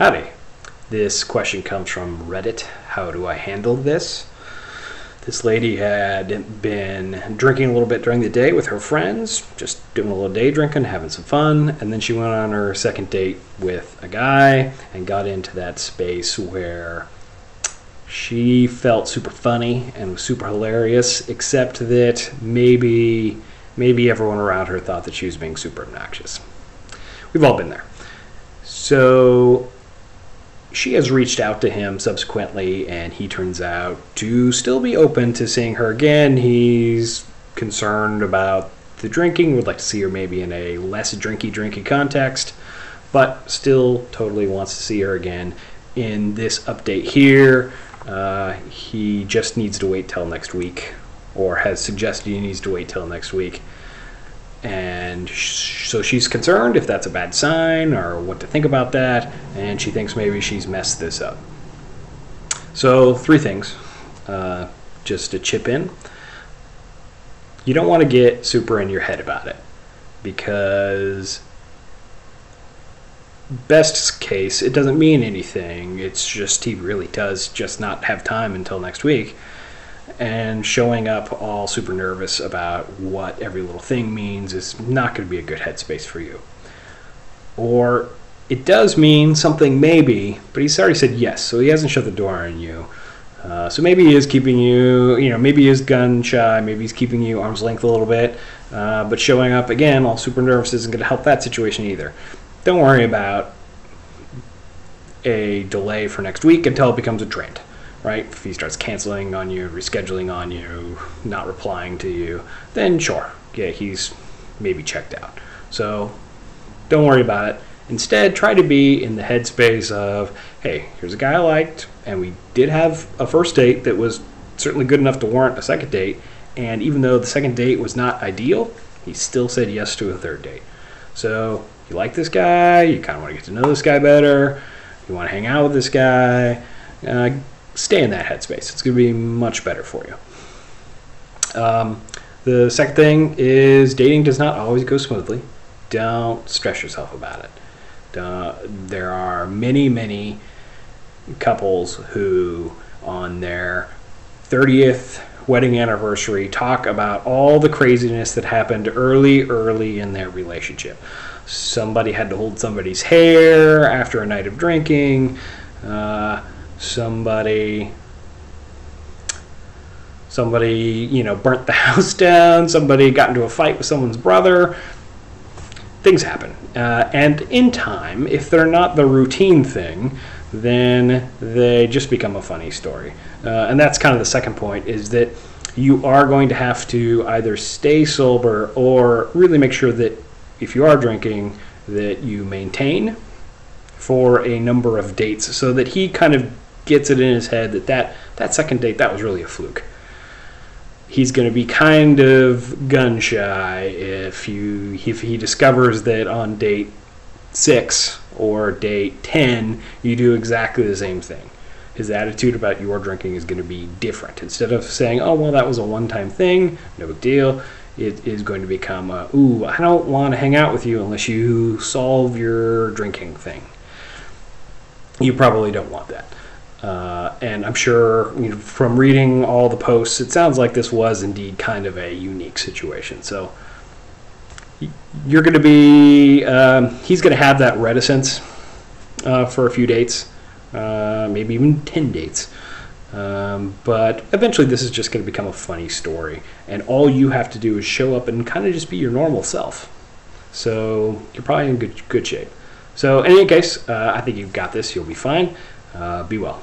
Howdy. This question comes from Reddit. How do I handle this? This lady had been drinking a little bit during the day with her friends, just doing a little day drinking, having some fun, and then she went on her second date with a guy and got into that space where she felt super funny and was super hilarious, except that maybe everyone around her thought that she was being super obnoxious. We've all been there. So she has reached out to him subsequently, and he turns out to still be open to seeing her again. He's concerned about the drinking, would like to see her maybe in a less drinky context, but still totally wants to see her again. In this update here, he just needs to wait till next week, or has suggested he needs to wait till next week. And so she's concerned if that's a bad sign or what to think about that, and she thinks maybe she's messed this up. So 3 things, just to chip in. You don't want to get super in your head about it, because best case, it doesn't mean anything. It's just he really does just not have time until next week. And showing up all super nervous about what every little thing means is not going to be a good headspace for you. Or it does mean something maybe, but he's already said yes, so he hasn't shut the door on you. So maybe he is keeping you, maybe he is gun shy, maybe he's keeping you arm's length a little bit, but showing up again all super nervous isn't going to help that situation either. Don't worry about a delay for next week until it becomes a trend. Right? If he starts canceling on you, rescheduling on you, not replying to you, then sure, yeah, he's maybe checked out. So don't worry about it. Instead, try to be in the headspace of, hey, here's a guy I liked, and we did have a first date that was certainly good enough to warrant a second date, and even though the second date was not ideal, he still said yes to a third date. So you like this guy, you kind of want to get to know this guy better, you want to hang out with this guy, stay in that headspace. It's going to be much better for you. The second thing is dating does not always go smoothly. Don't stress yourself about it. There are many couples who on their 30th wedding anniversary talk about all the craziness that happened early in their relationship. Somebody had to hold somebody's hair after a night of drinking. Somebody burnt the house down. Somebody got into a fight with someone's brother. Things happen. And in time, if they're not the routine thing, then they just become a funny story. And that's kind of the second point, is that you are going to have to either stay sober or really make sure that if you are drinking, that you maintain for a number of dates so that he kind of gets it in his head that second date, that was really a fluke. He's going to be kind of gun shy if he discovers that on date 6 or date 10 you do exactly the same thing. His attitude about your drinking is going to be different. Instead of saying, oh, well, that was a one-time thing, no big deal, it is going to become ooh, I don't want to hang out with you unless you solve your drinking thing. You probably don't want that. And I'm sure from reading all the posts, it sounds like this was indeed kind of a unique situation. So you're going to be, he's going to have that reticence for a few dates, maybe even 10 dates. But eventually this is just going to become a funny story. And all you have to do is show up and kind of just be your normal self. So you're probably in good shape. So in any case, I think you've got this. You'll be fine. Be well.